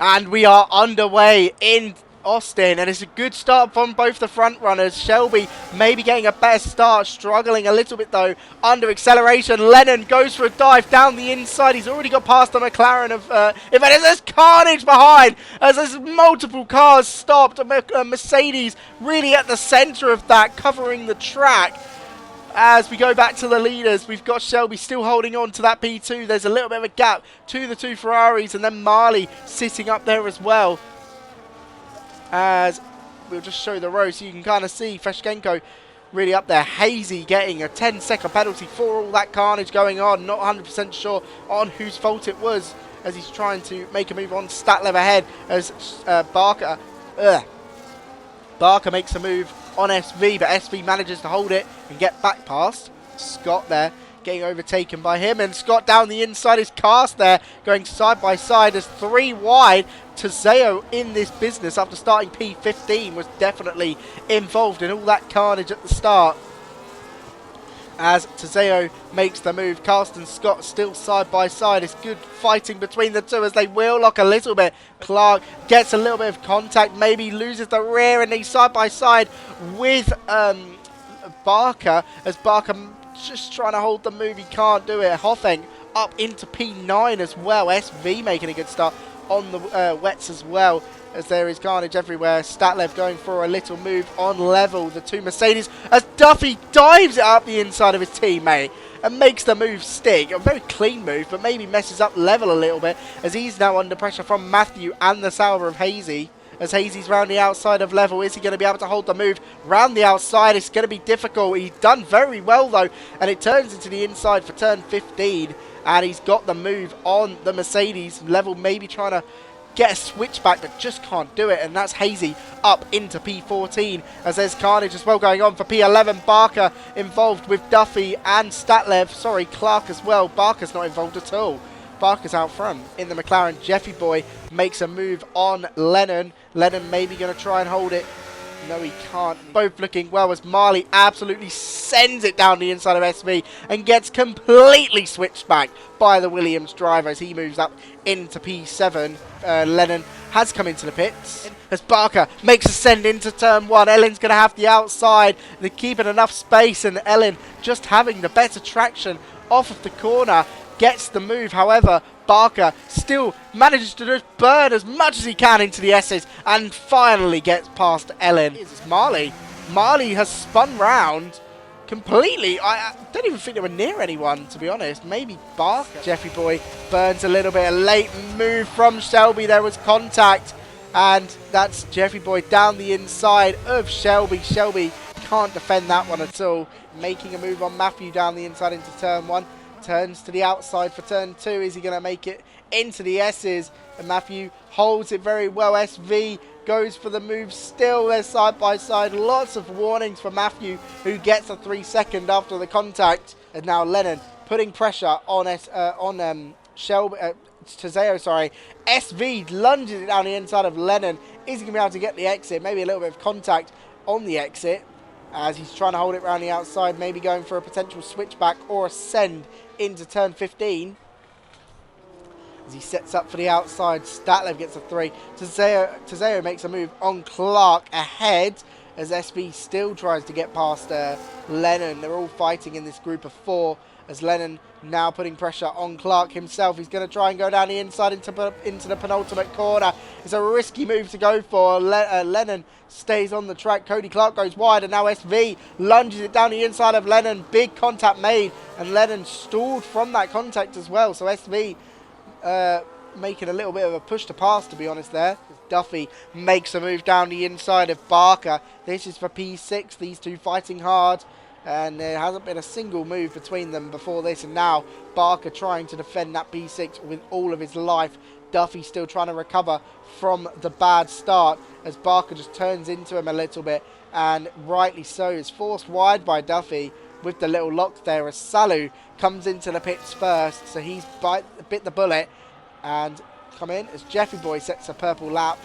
And we are underway in Austin, and it's a good start from both the front runners. Shelby maybe getting a better start, struggling a little bit though under acceleration. Lennon goes for a dive down the inside. He's already got past the McLaren of there's carnage behind as there's multiple cars stopped. A Mercedes really at the center of that, covering the track. As we go back to the leaders, we've got Shelby still holding on to that P2. There's a little bit of a gap to the two Ferraris, and then Marley sitting up there as well. As we'll just show the row so you can kind of see Feshchenko really up there. Hazy getting a 10-second penalty for all that carnage going on. Not 100% sure on whose fault it was as he's trying to make a move on. Statlev ahead as Barker makes a move on SV, but SV manages to hold it and get back past Scott there, getting overtaken by him, and Scott down the inside is cast there, going side by side as 3 wide. Tezeo in this business after starting P15 was definitely involved in all that carnage at the start. As Tezeo makes the move, Cast and Scott still side by side. It's good fighting between the two as they wheel lock a little bit. Clark gets a little bit of contact, maybe loses the rear, and he's side by side with Barker as Barker just trying to hold the move. He can't do it. Hoffeng up into P9 as well. SV making a good start on the wets as well, as there is carnage everywhere. Statlev going for a little move on level. The two Mercedes as Duffy dives it up the inside of his teammate and makes the move stick. A very clean move, but maybe messes up level a little bit as he's now under pressure from Matthew and the Sauber of Hazy. As Hazy's round the outside of level, is he going to be able to hold the move round the outside? It's going to be difficult. He's done very well though, and it turns into the inside for turn 15, and he's got the move on the Mercedes. Level maybe trying to get a switchback, but just can't do it, and that's Hazy up into P14 as there's carnage as well going on for P11. Barker involved with Duffy and Clark as well. Barker's not involved at all. Barker's out front in the McLaren. Jeffy Boy makes a move on Lennon. Lennon maybe going to try and hold it. No, he can't. Both looking well as Marley absolutely sends it down the inside of SV and gets completely switched back by the Williams driver as he moves up into P7. Lennon has come into the pits as Barker makes a send into turn 1. Ellen's going to have the outside. They're keeping enough space, and Ellen just having the better traction off of the corner gets the move. However, Barker still manages to just burn as much as he can into the S's and finally gets past Ellen. It's Marley. Marley has spun round completely. I don't even think they were near anyone, to be honest. Maybe Barker. Jeffy Boy burns a little bit. A late move from Shelby. There was contact, and that's Jeffy Boy down the inside of Shelby. Shelby can't defend that one at all. Making a move on Matthew down the inside into turn 1. Turns to the outside for turn 2. Is he going to make it into the S's? And Matthew holds it very well. SV goes for the move still. They're side by side. Lots of warnings for Matthew, who gets a 3-second after the contact. And now Lennon putting pressure on Shelby. Tezeo, sorry. SV lunges it down the inside of Lennon. Is he going to be able to get the exit? Maybe a little bit of contact on the exit as he's trying to hold it around the outside, maybe going for a potential switchback or a send into turn 15. As he sets up for the outside, Statlev gets a 3. Tezeo makes a move on Clark ahead as SV still tries to get past Lennon. They're all fighting in this group of 4 as Lennon now putting pressure on Clark himself. He's going to try and go down the inside into the penultimate corner. It's a risky move to go for. Lennon stays on the track. Cody Clark goes wide, and now SV lunges it down the inside of Lennon. Big contact made, and Lennon stalled from that contact as well. So SV making a little bit of a push to pass, to be honest there. Duffy makes a move down the inside of Barker. This is for P6. These two fighting hard, and there hasn't been a single move between them before this, and now Barker trying to defend that P6 with all of his life. Duffy still trying to recover from the bad start as Barker just turns into him a little bit, and rightly so. Is forced wide by Duffy with the little lock there as Salu comes into the pits first, so he's bit the bullet and come in as Jeffy Boy sets a purple lap.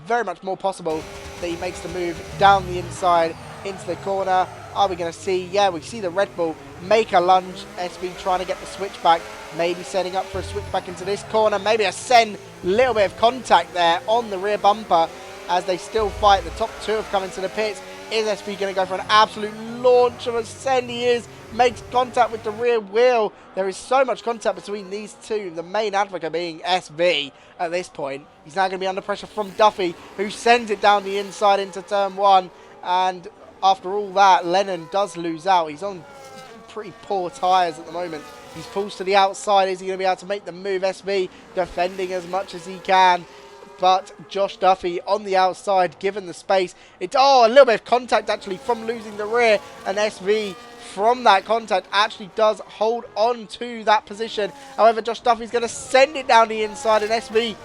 Very much more possible that he makes the move down the inside into the corner. Are we going to see? Yeah, we see the Red Bull make a lunge. SB trying to get the switchback, maybe setting up for a switchback into this corner, maybe a send, little bit of contact there on the rear bumper as they still fight. The top two have come into the pits. Is SB going to go for an absolute launch of a send? He is, makes contact with the rear wheel. There is so much contact between these two, the main advocate being SV at this point. He's now going to be under pressure from Duffy, who sends it down the inside into turn one, and after all that, Lennon does lose out. He's on pretty poor tyres at the moment. He's pulls to the outside. Is he going to be able to make the move? SV defending as much as he can, but Josh Duffy on the outside, given the space. A little bit of contact actually from losing the rear, and SV from that contact actually does hold on to that position. However, Josh Duffy's going to send it down the inside, and SV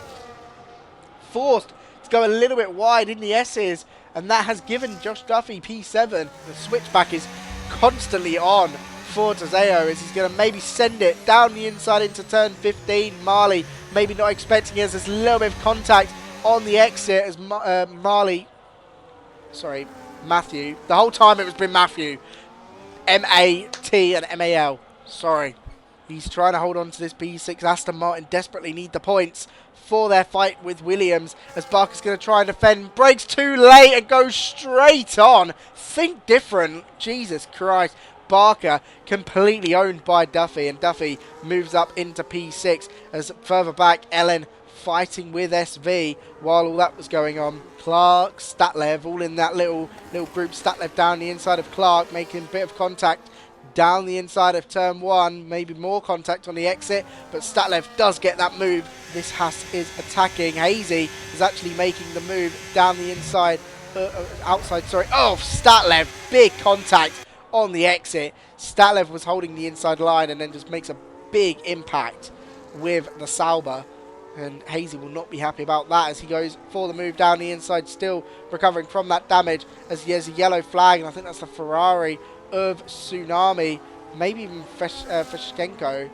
forced to go a little bit wide in the S's, and that has given Josh Duffy P7. The switchback is constantly on for Tazeo as he's going to maybe send it down the inside into turn 15. Marley maybe not expecting it as there's a little bit of contact on the exit as Matthew. The whole time it was been Matthew. M-A-T and M-A-L. Sorry. He's trying to hold on to this P6. Aston Martin desperately need the points for their fight with Williams as Barker's going to try and defend. Brakes too late and goes straight on. Think different. Jesus Christ. Barker completely owned by Duffy, and Duffy moves up into P6 as further back Ellen fighting with SV while all that was going on. Clark, Statlev all in that little group. Statlev down the inside of Clark, making a bit of contact down the inside of turn one, maybe more contact on the exit, but Statlev does get that move. This Haas is attacking. Hazy is actually making the move down the inside, Statlev, big contact on the exit. Statlev was holding the inside line and then just makes a big impact with the Sauber, and Hazy will not be happy about that as he goes for the move down the inside, still recovering from that damage as he has a yellow flag, and I think that's the Ferrari of Tsunami, maybe even Feshchenko.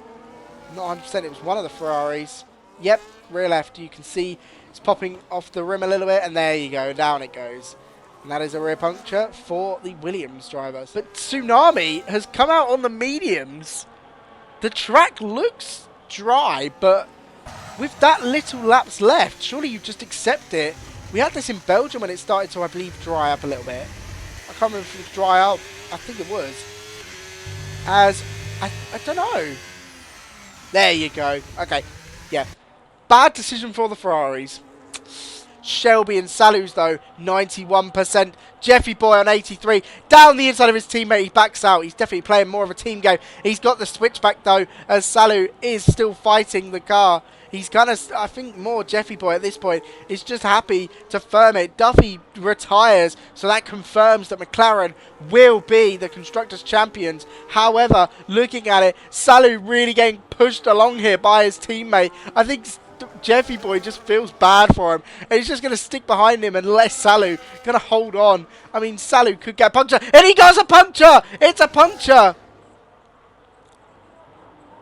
Not 100%, it was one of the Ferraris. Yep, rear left, you can see it's popping off the rim a little bit, and there you go, down it goes. And that is a rear puncture for the Williams drivers. But Tsunami has come out on the mediums. The track looks dry, but with that little laps left, surely you just accept it. We had this in Belgium when it started to, I believe, dry up a little bit. I can't remember if it was dry up. I think it was. As, I don't know. There you go. Okay, yeah. Bad decision for the Ferraris. Shelby and Salus though, 91%. Jeffy Boy on 83. Down the inside of his teammate, he backs out. He's definitely playing more of a team game. He's got the switchback though, as Salu is still fighting the car. He's kind of, I think more Jeffy Boy at this point is just happy to firm it. Duffy retires, so that confirms that McLaren will be the Constructors' Champions. However, looking at it, Salu really getting pushed along here by his teammate. I think Jeffy Boy just feels bad for him, and he's just going to stick behind him and let Salu going to hold on. I mean, Salu could get a puncture, and he goes a puncture! It's a puncture!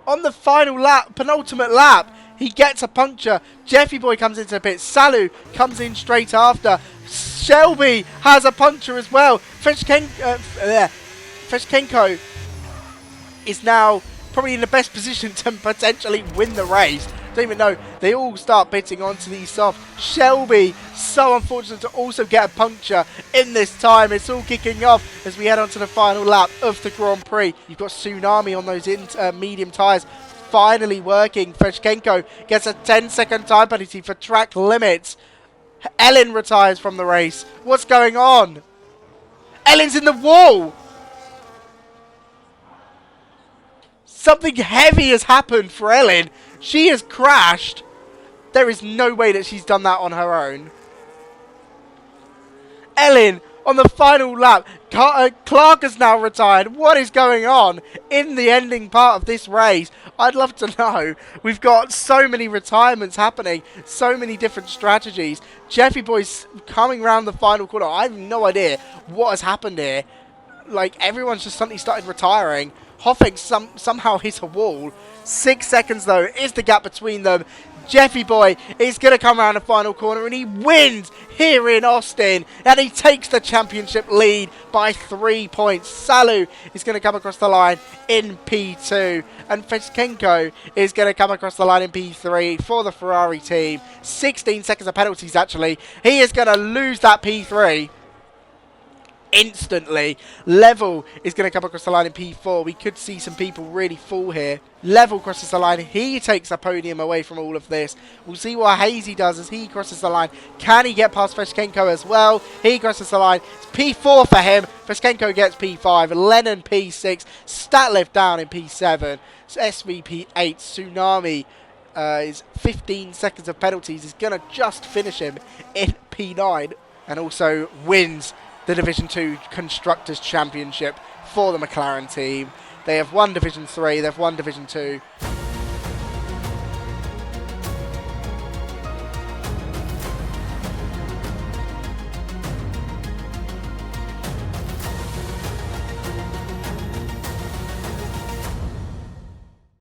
On the final lap, penultimate lap, he gets a puncture. Jeffy Boy comes into the pit. Salu comes in straight after. Shelby has a puncture as well. Feshchenko is now probably in the best position to potentially win the race. Don't even know. They all start pitting onto these soft. Shelby, so unfortunate to also get a puncture in this time. It's all kicking off as we head on to the final lap of the Grand Prix. You've got Tsunami on those medium tyres. Finally working. Feshchenko gets a 10-second time penalty for track limits. Ellen retires from the race. What's going on? Ellen's in the wall. Something heavy has happened for Ellen. She has crashed. There is no way that she's done that on her own. Ellen on the final lap. Clark has now retired. What is going on in the ending part of this race? I'd love to know. We've got so many retirements happening. So many different strategies. Jeffy Boy's coming around the final corner. I have no idea what has happened here. Like, everyone's just suddenly started retiring. Hoffing somehow hit a wall. 6 seconds, though, is the gap between them. Jeffy Boy is going to come around the final corner and he wins here in Austin. And he takes the championship lead by 3 points. Salu is going to come across the line in P2. And Feskenko is going to come across the line in P3 for the Ferrari team. 16 seconds of penalties actually. He is going to lose that P3 instantly. Level is going to come across the line in P4. We could see some people really fall here. Level crosses the line. He takes the podium away from all of this. We'll see what Hazy does as he crosses the line. Can he get past Feskenko as well? He crosses the line. It's P4 for him. Feskenko gets P5. Lennon P6. Statlift down in P7. SVP8. Tsunami is 15 seconds of penalties. Is going to just finish him in P9 and also wins the Division 2 Constructors Championship for the McLaren team. They have won Division 3, they've won Division 2.